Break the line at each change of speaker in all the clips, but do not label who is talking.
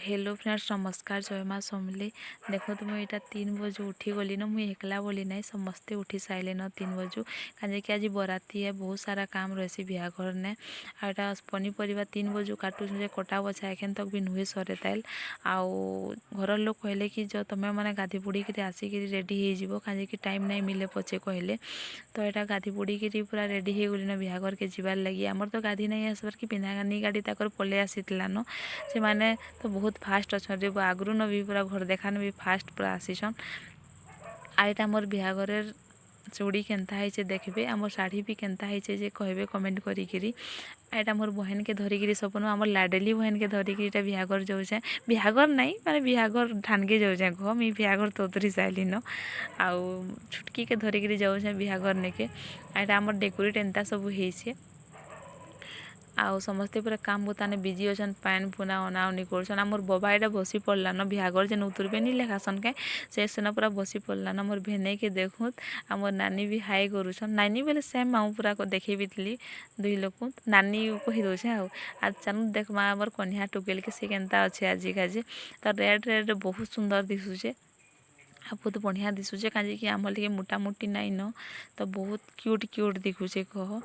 Hello friends नमस्कार जय माँ समले देखो तुम यहाँ 3 बजे उठी गली न मुई एकला बोली ना समस्ते उठी सारे न 3 बजू कहीं कि आज बराती है बहुत सारा काम रही बिहाघर ने आटा पनीपरिया 3 बजू काटुँ कटा बछा एखन तक भी नुहे सरे ताइल आउ घर लोग कहले कि जो तुम्हें मैंने गाधी बुड़ी आसिक रेडी हो कहीं कि टाइम नहीं मिले पचे कहले तो यहाँ गाधी बुड़ी पूरा रेडी हो गली न बिहाघर के जीवार लगी आमर तो गाधी नहीं आसबार कि पिंधानी गाड़ी तक पलि आसीला न से माने तो बहुत फास्ट अच्छा आगु न भी पूरा घर देखान भी फास्ट पूरा आसीछन आईटा मोर बिहाघर चूड़ी केन्ता है देखबे आम शाढ़ी भी केन्ता है कहबे कमेंट करी एटा मोर बहन के धरिकी सपन आम लाडेली बहन के धरिकी बिहाघर जाऊे बिहाघर नहीं माने बिहाघर ठानके जाऊे कह मुई बिहाघर तोतरी साइली न आउ छुटकी के धरिकी जाऊे बिहाघर नेके एटा आम डेकोरेट एंता सब होइछे आउ समस्ते पूरा काम बुताने बिजी अच्छन पैन पुना अनाउनी करछन मोर बबा एटा बसी पड़ला न बिहाघर जेन उतरबे नहीं लेखासन के से सेना पूरा बसी पड़ला न मोर भेने के देखुत आ मोर नानी भी हाई करुछन नानी बेले सेम माऊ पूरा को देखे भी थी दुई लोक नानी कही दौचे आ चल देखमा मोर कन्या टुकेल के से केन्ता अच्छे आज काजे तो रेड रेड बहुत सुंदर दिशुचे आ बहुत बढ़िया दिशुचे कहीं कि आम टे मोटा मोटी नाई न तो बहुत क्यूट क्यूट दिखुचे कह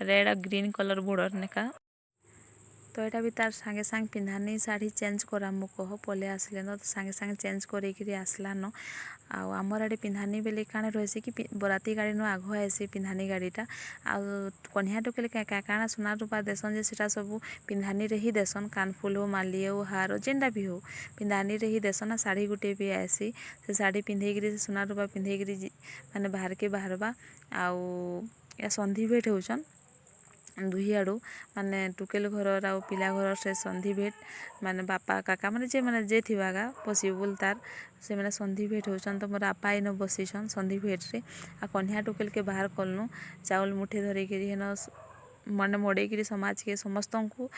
रेड और ग्रीन कलर बॉर्डर नेका तो यहाँ भी तार सांगे सांगे पिंधानी शाढ़ी चेंज करामु कह पले आसले न तो सांगे सांगे चेंज कर आसला न आमर आड़े पिंधानी बेले काण रही कि बराती गाड़ी न आग आसी पिंधानी गाड़ीटा कन्या टोकेल काण सोना रूपा देसन जे सेटा सब पिंधानी रे ही देसन कानफुल हो माली हो हार जेनटा भी हो पिंधानी रे ही देसन आ शाढ़ी गुटे भी आसी से शाढ़ी पिंधेकरी सोना रूपा पिंधेकरी माने बाहर के बाहरबा आउ या संधि भेट होचन दुही आड़ू माने टुकेल घर आउ पिला घर से संधि भेट माने बापा काका माने जे थिबागा पॉसिबल तार से माने संधि भेट होचन तो मोर आपा इन बसीछन संधि भेट रे आ कन्या टुकेल के बाहर कलनु चाउल मुठे धरिकी हेन माने मड़ेकी समाज के समस्त को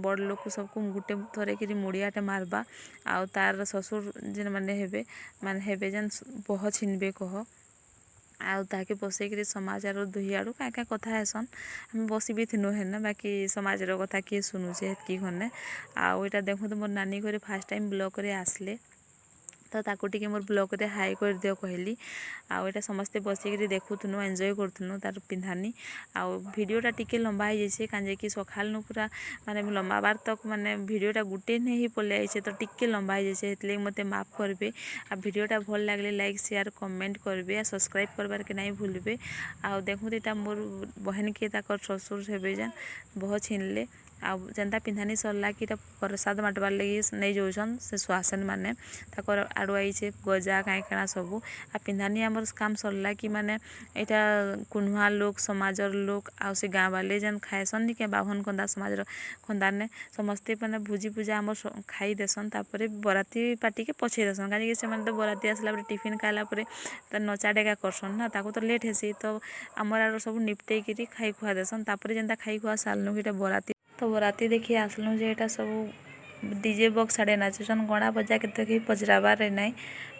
बड़ लोक सबको गुटे थरेकरी मुड़ियाटे मारबा आउ तार ससुर जेन माने हेबे जेन बह छिनबे कह आउ ताके बसैकरी समाज आर दुही आड़ू क्या क्या कथा हेसन आम बसी भी थिनु हेन बाकी समाज कथा किए शुणुचे हेतकी खने आउ यहाँ देखो तो मोर नानी घरे फास्ट टाइम ब्लॉक रे आसले तो ताको टिके मोर ब्लॉग रे हाई कर दियो कहली आउ एटा समस्ते बसिक देखुथुनु एंजॉय करथुनु तार पिंधानी आउ वीडियोटा टिके लंबा हो जाइए कहीं कि सकाल नु पूरा माने लंबा बार तक माने वीडियोटा गुटे नहीं ही पले आइछे तो टिके लंबा हो जाइए हेतले मते माफ करबे आ वीडियोटा भल लागले लाइक शेयर कमेंट करबे आ सब्सक्राइब करबार के नहीं भूलबे आउ देखु एटा मोर बहन के ताकर ससुर हेबे जेन बह छिनले आ जेनता पिंधानी सरला कि प्रसाद बांटबार लगी नहीं जाऊन से सुहासन मैंने ताकर आड़ू आईचे गजा कहीं कଣା सबू आ पिंधानी आमर काम सरला कि माने यहाँ कुनुआ लोग समाजर लोग आ से गाँव वाले जेन खाएसन नि के बाभन कंदा समाज खंदार ने समस्ते मैंने भूजी पूजा आम खाई देसन तापर बराती पार्टी के पछे देसन कहीं से तो बराती आसला टिफिन खाला नचा डेगा करसन ना ताको तो लेट हेसी तो आमर आड़ सब निपटे खाई खुआ देसन तापर जेनता खाई खुआ सालनु कि बराती तो बराती देखी आसलु जे एटा सब डीजे बक्स आड़े नाचुसन गणा बजा के कहीं पचराबार नाई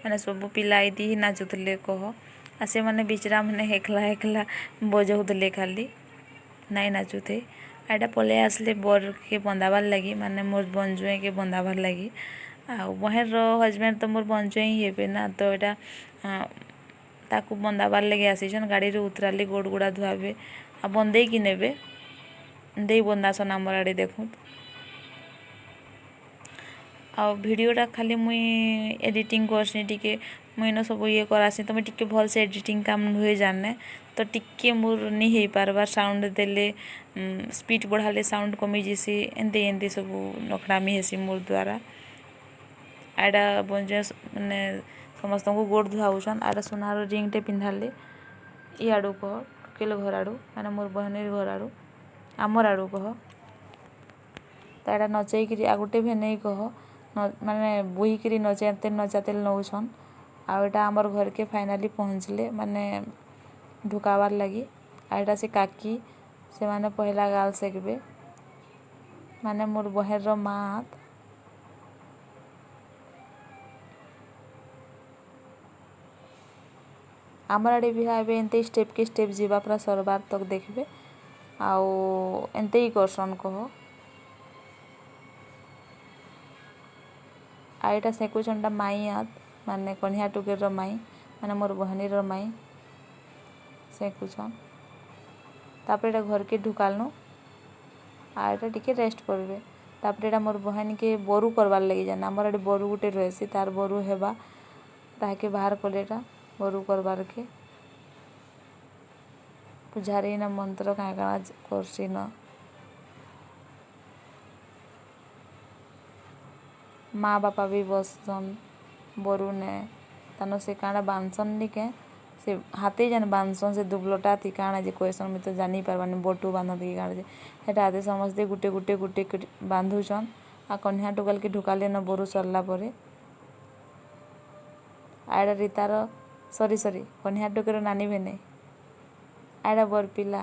मैंने सब पिला इदी ही नाचुले कह आ से मैंने बिचरा मैंने हेकला हेकला बजाऊले खाली नाई नाचुथे एटा पले आसले बर के बंधाबार लगी माने मोर बंजुए के बंधाबार लगी आ बहन हजबैंड तो मोर बंजुए ही हेबे ना तो एटा ताकू बंधाबार लगे आसीछन गाड़ी रे उतराली गोड़ गुड़ा धुआबे आ बंदे की नेबे दे बंदासन आमर आड़े देखु आ वीडियोटा खाली मुई एडिटिंग करसी टिके मुई न सब ये करासी तो मुई टिके भल से एडिटिंग काम हुए जाने तो टिके मोर नहीं हो पारबार साउंड देले स्पीड बढ़ाले साउंड कमी जैसी एंती एंती सब नखड़ामी हेसी मोर द्वारा आड़ा बंजे मैंने समस्त को गोड़ धुआउछन आड़ा सोनार रिंगटे पिंधाले इ आड़ू कह टुकेल घर आड़ू माने मोर बहन घर आड़ू आमर आड़ू कह तो यहाँ नचैक आगुटे भेने कह माने बोहीकि नचाते नचाते नौछन आटा आमर घर के फाइनाली पहुँचले माने ढुकाबार लगी आटा से काकी से माने पहला गाल सेकबे माने मोर बहर माँ आमर आड़े बिहा एंते स्टेप के स्टेप जीवा पूरा सरबार तक देखबे आउ एंते ही करसन कह आ एटा सेकुचनटा माई आत माने कन्या टुकेर माई माने मोर बहनीर माई सेकुचन तापर एटा घर के ढुकालनु आ एटा टिके रेस्ट करबे तापर एटा मोर बहन के बोरू करवार लगी जाना हमर एटे बोरू गुटे रहसी तार बोरू हेबा ताके बाहर कले एटा बोरू करवार के पुजारी ना मंत्र का करसी न माँ बापा भी बसन बोरू ने तानो से काना बांधसन निके से हाथे जन बांधसन से दुबलोटा थी काना जे क्वेश्चन में तो जानी पारबानी बोटू बांध के काना जे हेटा हाथे समझते गुटे गुटे गुटे बांधुछन आ कन्या टुकाल के ढुकाले न बोरू सरला परे आड़ा रीतार सरी कन्या टुकेर नानी भेने आड़ा बरपिला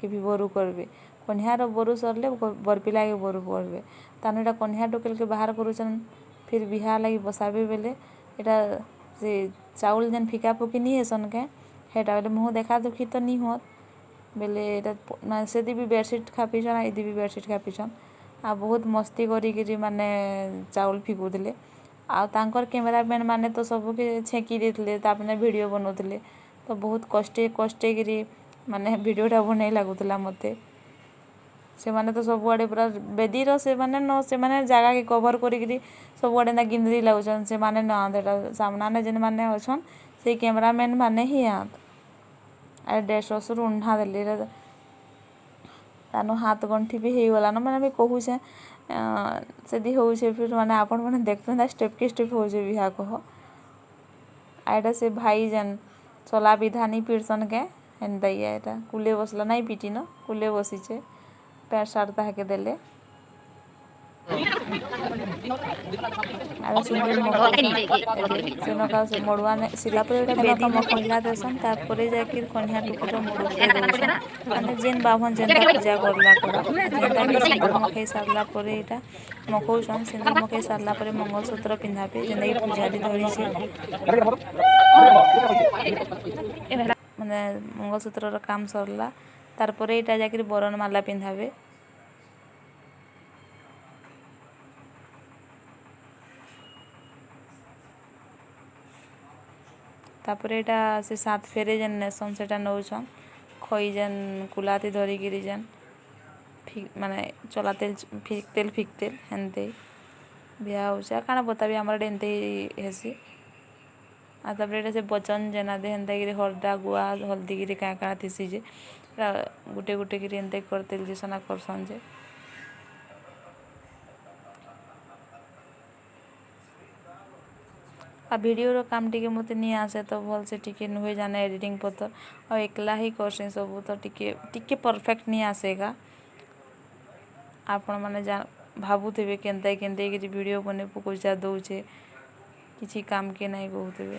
के भी बोरू करबे कन्यार बोरू सरले बरपिला के बोरू करबे तानो एटा कन्या टुकेल के बाहर करूछन फिर बिहा लगी बसाबे बेले एटा से चाउल जन फिका फुकी नहीं हेसन के हेटा बेले मुँह देखा दुखी तो नहीं होत बेले एटा सेदी भी बेडसीट खापिछन आ इदी भी बेडसीट खापिछन आ बहुत मस्ती करी माने चाउल फिकुले आ तांकर कैमरामैन माने तो सबके छेकी देथिले तापने वीडियो बनौथिले तो बहुत कष्टे गिरी माने वीडियोटा बनै लागुतला मते से माने तो सब आड़े पूरा बेदीर से माने न से माने जगह के कवर करी सब आड़े ना गिंदरी लागुछन से माने न आंदेटा सामना ने जेन माने अछन से कैमरामैन माने ही आत आ डेढ़ ससुर उन्हा देले तानो हाथ गंठी भी हे गला न माने भी कहू से सेदी हो छे फिर माने आपण माने देखते ना स्टेप के स्टेप हो जे बिहा कह आइटा से भाई जन चला विधानी पीड़सन के एंदा एटा कुले बसला नहीं पीटी न कुले बसी छे पैर सार ताके देले आरो सिंदूर सेनका से मोड़वा ने सिला पर एटा बेदी में पहिला देसन तारपरे जाकिर कन्या टुकुर मोड़ उपरे देसन माने जेन बाभन जेनता पूजा करला जेनता के सिंदूर मखई सारला परे एटा मखौसन सिंदूर मखई सारला परे मंगलसूत्र पिंधाबे जेनता के पूजारी धरी छे माने मंगलसूत्र काम सरला तारपरे एटा जाकिर बरन माला पिंधाबे तापर एटा से सात फेरे जेन नेसन सेटा नौछन खई जेन कुलाती धरिकी जेन माने चला तेल फिकतेल हेनते बिहा होछे काना बताबी हमर एनते हेसी आ तापर एटा से बचन जेना दे हेनता गिरी हरदा गुआ हल्दी गिरी का थिसी जे गुटे गुटे गिरी एनते करतेल जे सना करसन जे आ वीडियो काम टिके मते नहीं आसे तो भल से टिके नुहे जाने एडिटिंग पतर और एकला ही करसे सब तो टिके परफेक्ट नहीं आसेगा आपण माने भावुथे केनता केनते कि वीडियो बने पकोचा दौचे किसी काम के नहीं कहते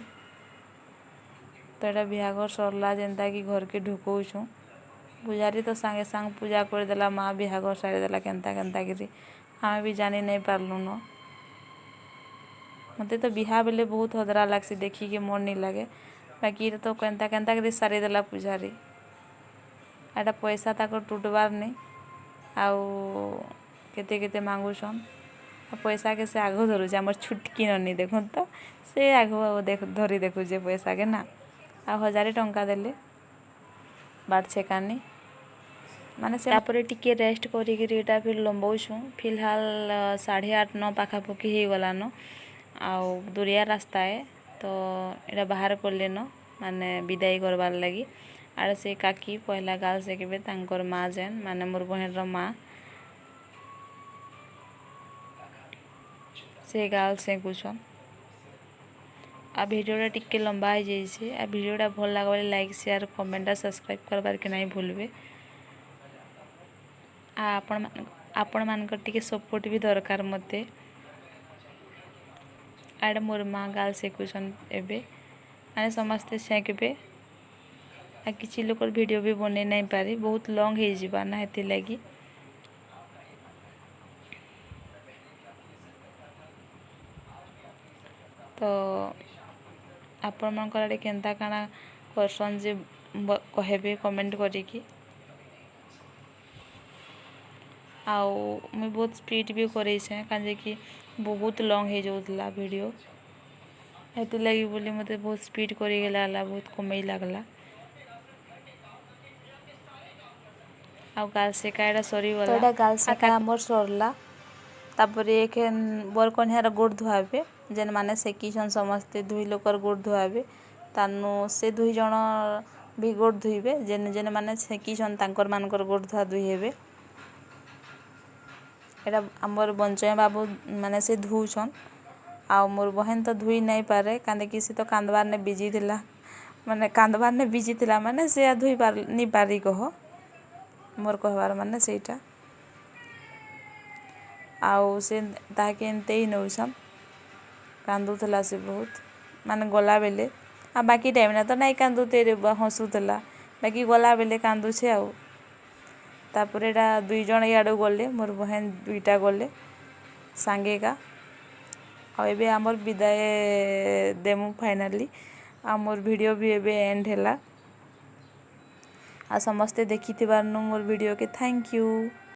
तो यहाँ बिहाघर सरला जेनता कि घर के ढुकौछु पुजारी तो सांगे सांग पूजा करदेला माँ बिहाघर सारीदेला केनता केनता कि आमे भी जानी नहीं पारलु न मते तो बिहा बेले बहुत हदरा लागसी देखी के मन नहीं लगे बाकी तो केनता केनता कि सारीदेला पुजारी एटा पैसा ताकर टूटबार नहीं आउ केते केते मांगुछन पैसा के से आग धरुचे आमर छुटकी ननी देखुन तो से आग धरी देखुचे पैसा के ना आ 1000 टंका देले बाट छेकानी माने से तापरे टिके रेस्ट करिकिरी एटा फिर लंबौछु फिलहाल 8:30-9 पाखापाखि हो गला न आउ दुरिया रास्ता है तो एटा बाहर करले न माने विदाई करबार लगी आर से काकी पहला गाल से केबे तांकर माँ जेन माने मोर बहन रो माँ से गाल से कुछन आ वीडियोटा टिके लंबा हो जाइए आ वीडियोटा भल लगले लाइक शेयर कमेंट आ सब्सक्राइब करबार के नहीं भूलबे आ आपण मानकर टिके सपोर्ट भी दरकार मते आड़े मोर माँ गाल से कुछन एबे माने समस्ते सेकबे आ किसी लोग वीडियो भी बने नहीं पारी बहुत लॉन्ग हो जिबा ना हेती लगी तो आपण मानकर आड़े केनता काना करसन जे कहबे कमेंट करिकी आउ मुई बहुत स्पीड भी करेछे काजे कि बहुत लॉन्ग हो जाउतला वीडियो हेतु लगी बोली मते बहुत स्पीड करेगला बहुत कमई लागला आउ गाल सेका एटा सरीगला तो एटा गाल सेका मोर सरला तापरे एखेन बर कन्यार गोड़ धुआबे जेन माने सेकीछन समस्ते दुई लोकर गोड़ धुआबे तानु से दुई जण भी गोड़ धुइबे जेन जेन माने सेकीछन तांकर मानकर गोड़ धुआ धुई हेबे एटा हमर बंचय बाबू माने से धुउछन आ मोर बहन तो धुई नहीं पारे कांदे कि से तो कांदबार ने बिजी थिला माने कांदबार ने बिजी थिला माने से धुई पार नी पारी कह मोर कहबार माने सेटा आउ से ताके एंते ही नौछन कांदुथला से बहुत माने गला बेले आ बाकी टाइम ना तो नहीं कांदु तेरे हंसुथला बाकी गला बेले कांदु छे आउ तापर एटा दुई जण याडू गले मोर बहन दुईटा गले सांगेका आ एबे हमर विदाय देमु फाइनली आ मोर वीडियो भी एबे एंड हैला आ समस्ते देखिथिबार नु मोर वीडियो के थैंक यू।